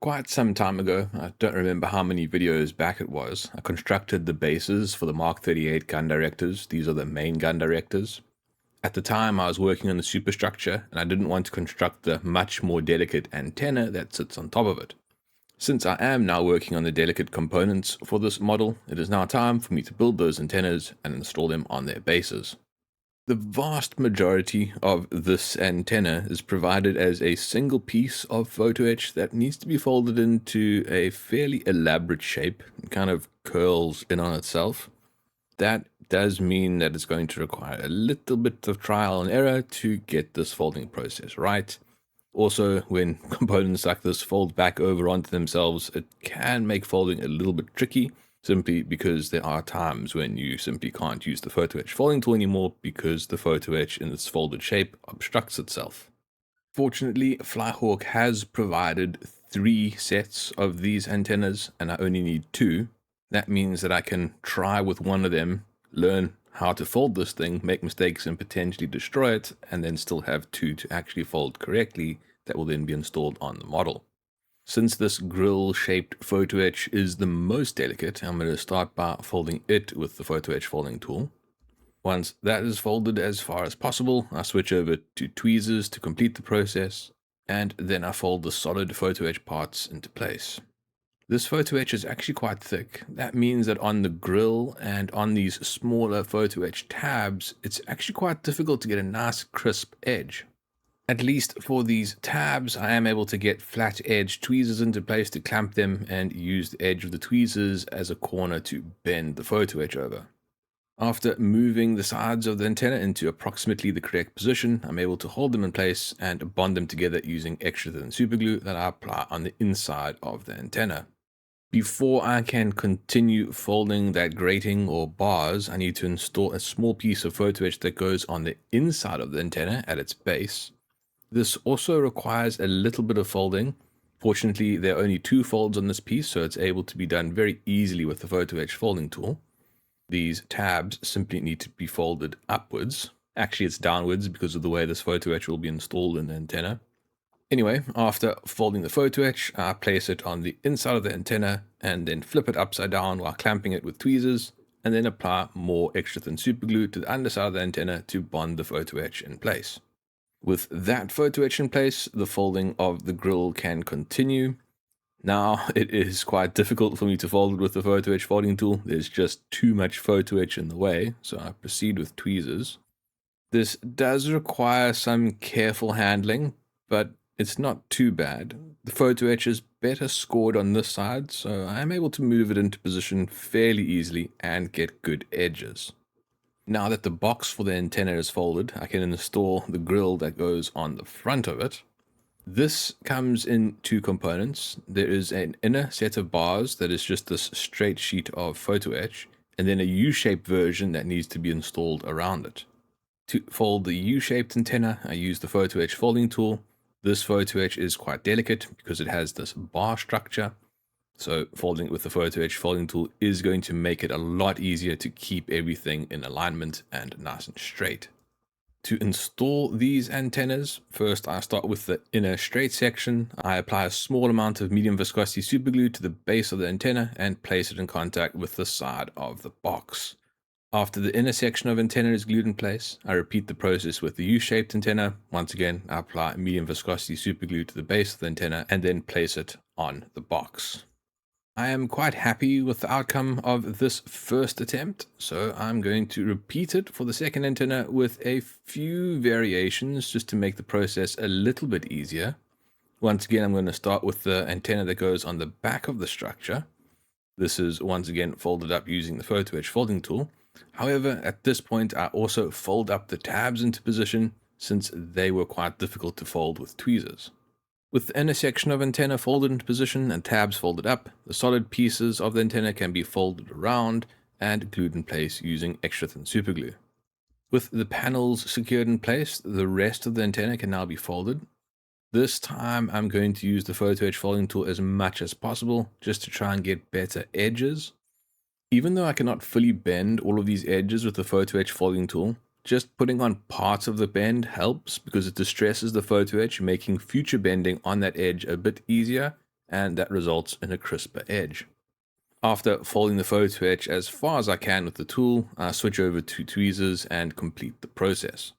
Quite some time ago, I don't remember how many videos back it was, I constructed the bases for the Mark 38 gun directors. These are the main gun directors. At the time, I was working on the superstructure, and I didn't want to construct the much more delicate antenna that sits on top of it. Since I am now working on the delicate components for this model, it is now time for me to build those antennas and install them on their bases. The vast majority of this antenna is provided as a single piece of photo etch that needs to be folded into a fairly elaborate shape. It kind of curls in on itself. That does mean that it's going to require a little bit of trial and error to get this folding process right. Also, when components like this fold back over onto themselves, it can make folding a little bit tricky, simply because there are times when you simply can't use the photo etch folding tool anymore because the photo etch in its folded shape obstructs itself. Fortunately, FlyHawk has provided 3 sets of these antennas, and I only need 2. That means that I can try with one of them, learn how to fold this thing, make mistakes and potentially destroy it, and then still have 2 to actually fold correctly that will then be installed on the model. Since this grill-shaped photo etch is the most delicate, I'm going to start by folding it with the photo etch folding tool. Once that is folded as far as possible, I switch over to tweezers to complete the process, and then I fold the solid photo etch parts into place. This photo etch is actually quite thick. That means that on the grill and on these smaller photo etch tabs, it's actually quite difficult to get a nice crisp edge. At least for these tabs, I am able to get flat edge tweezers into place to clamp them and use the edge of the tweezers as a corner to bend the photo etch over. After moving the sides of the antenna into approximately the correct position, I'm able to hold them in place and bond them together using extra thin superglue that I apply on the inside of the antenna. Before I can continue folding that grating or bars, I need to install a small piece of photo etch that goes on the inside of the antenna at its base. This also requires a little bit of folding. Fortunately, there are only 2 folds on this piece, so it's able to be done very easily with the photo etch folding tool. These tabs simply need to be folded upwards. Actually, it's downwards because of the way this photo etch will be installed in the antenna. Anyway, after folding the photo etch, I place it on the inside of the antenna and then flip it upside down while clamping it with tweezers, and then apply more extra thin superglue to the underside of the antenna to bond the photo etch in place. With that photo etch in place, the folding of the grill can continue. Now, it is quite difficult for me to fold it with the photo etch folding tool. There's just too much photo etch in the way, so I proceed with tweezers. This does require some careful handling, but it's not too bad. The photo etch is better scored on this side, so I am able to move it into position fairly easily and get good edges. Now that the box for the antenna is folded, I can install the grill that goes on the front of it. This comes in 2 components. There is an inner set of bars that is just this straight sheet of photo etch, and then a U-shaped version that needs to be installed around it. To fold the U-shaped antenna, I use the photo etch folding tool. This photo etch is quite delicate because it has this bar structure. So folding it with the photo etch folding tool is going to make it a lot easier to keep everything in alignment and nice and straight. To install these antennas, first I start with the inner straight section. I apply a small amount of medium viscosity superglue to the base of the antenna and place it in contact with the side of the box. After the inner section of antenna is glued in place, I repeat the process with the U-shaped antenna. Once again, I apply medium viscosity superglue to the base of the antenna and then place it on the box. I am quite happy with the outcome of this first attempt, so I'm going to repeat it for the second antenna with a few variations just to make the process a little bit easier. Once again, I'm going to start with the antenna that goes on the back of the structure. This is once again folded up using the photo etch folding tool. However, at this point, I also fold up the tabs into position since they were quite difficult to fold with tweezers. With the inner section of antenna folded into position and tabs folded up, the solid pieces of the antenna can be folded around and glued in place using extra thin superglue. With the panels secured in place, the rest of the antenna can now be folded. This time I'm going to use the photo etch folding tool as much as possible just to try and get better edges. Even though I cannot fully bend all of these edges with the photo etch folding tool, just putting on parts of the bend helps because it distresses the photo etch, making future bending on that edge a bit easier and that results in a crisper edge. After folding the photo etch as far as I can with the tool, I switch over to tweezers and complete the process.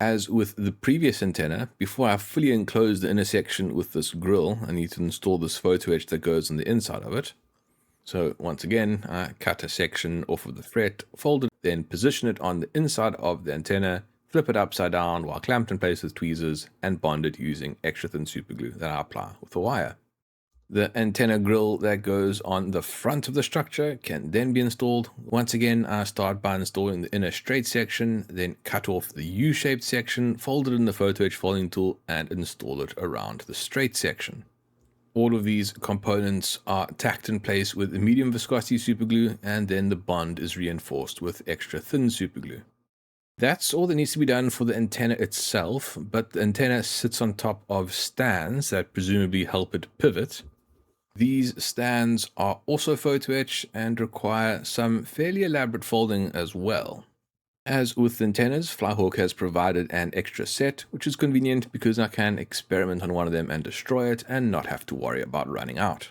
As with the previous antenna, before I fully enclose the intersection with this grill, I need to install this photo etch that goes on the inside of it. So once again, I cut a section off of the fret, fold it, then position it on the inside of the antenna, flip it upside down while clamped in place with tweezers, and bond it using extra thin superglue that I apply with a wire. The antenna grill that goes on the front of the structure can then be installed. Once again, I start by installing the inner straight section, then cut off the U-shaped section, fold it in the photo etch folding tool, and install it around the straight section. All of these components are tacked in place with medium viscosity superglue, and then the bond is reinforced with extra thin superglue. That's all that needs to be done for the antenna itself, but the antenna sits on top of stands that presumably help it pivot. These stands are also photo etch and require some fairly elaborate folding as well. As with the antennas, FlyHawk has provided an extra set, which is convenient because I can experiment on one of them and destroy it and not have to worry about running out.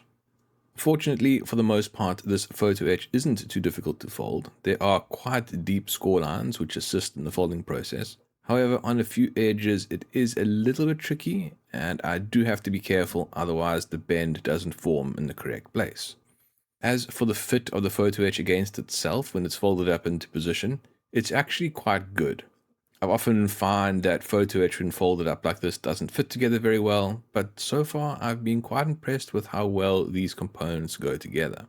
Fortunately, for the most part, this photo etch isn't too difficult to fold. There are quite deep score lines which assist in the folding process. However, on a few edges it is a little bit tricky, and I do have to be careful, otherwise the bend doesn't form in the correct place. As for the fit of the photo etch against itself when it's folded up into position, it's actually quite good. I often find that photo etch when folded up like this doesn't fit together very well, but so far I've been quite impressed with how well these components go together.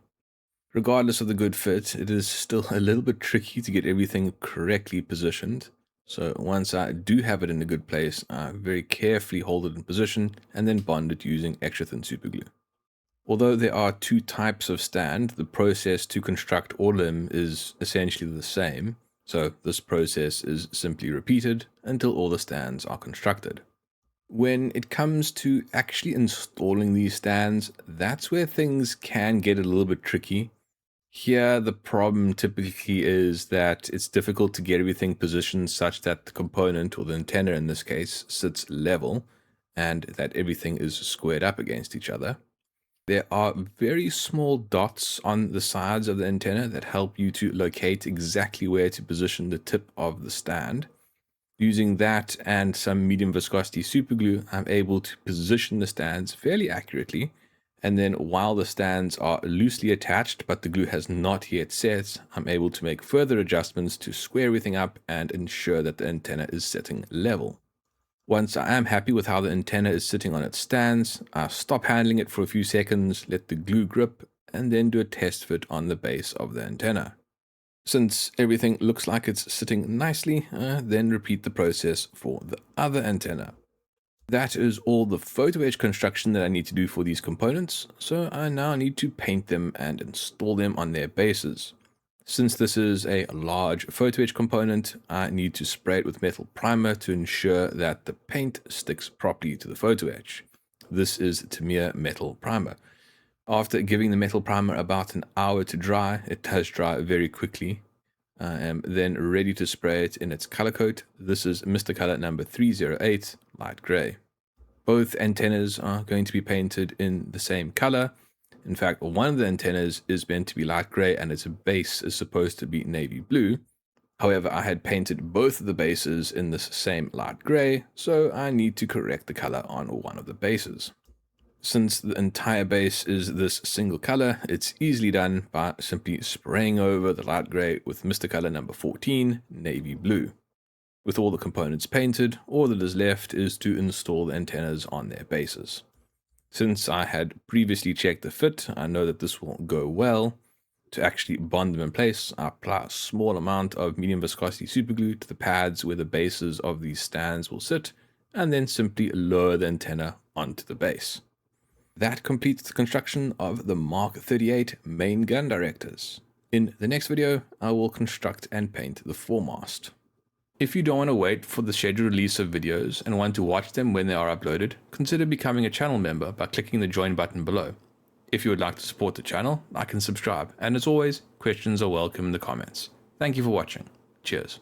Regardless of the good fit, it is still a little bit tricky to get everything correctly positioned. So once I do have it in a good place, I very carefully hold it in position and then bond it using extra thin superglue. Although there are two types of stand, the process to construct all of them is essentially the same. So this process is simply repeated until all the stands are constructed. When it comes to actually installing these stands, that's where things can get a little bit tricky. Here, the problem typically is that it's difficult to get everything positioned such that the component, or the antenna in this case, sits level and that everything is squared up against each other. There are very small dots on the sides of the antenna that help you to locate exactly where to position the tip of the stand. Using that and some medium viscosity superglue, I'm able to position the stands fairly accurately. And then while the stands are loosely attached but the glue has not yet set, I'm able to make further adjustments to square everything up and ensure that the antenna is sitting level. Once I am happy with how the antenna is sitting on its stands, I stop handling it for a few seconds, let the glue grip, and then do a test fit on the base of the antenna. Since everything looks like it's sitting nicely, then repeat the process for the other antenna. That is all the photo etch construction that I need to do for these components, so I now need to paint them and install them on their bases. Since this is a large photo etch component, I need to spray it with metal primer to ensure that the paint sticks properly to the photo etch. This is Tamiya metal primer. After giving the metal primer about an hour to dry, it does dry very quickly. I am then ready to spray it in its color coat. This is Mr. Color number 308, light gray. Both antennas are going to be painted in the same color. In fact, one of the antennas is meant to be light gray and its base is supposed to be navy blue. However, I had painted both of the bases in this same light gray, so I need to correct the color on one of the bases. Since the entire base is this single color, it's easily done by simply spraying over the light gray with Mr. Color number 14, navy blue. With all the components painted, all that is left is to install the antennas on their bases. Since I had previously checked the fit, I know that this will go well. To actually bond them in place, I apply a small amount of medium viscosity superglue to the pads where the bases of these stands will sit, and then simply lower the antenna onto the base. That completes the construction of the Mark 38 main gun directors. In the next video, I will construct and paint the foremast. If you don't want to wait for the scheduled release of videos and want to watch them when they are uploaded, consider becoming a channel member by clicking the join button below. If you would like to support the channel, like and subscribe, and as always, questions are welcome in the comments. Thank you for watching. Cheers.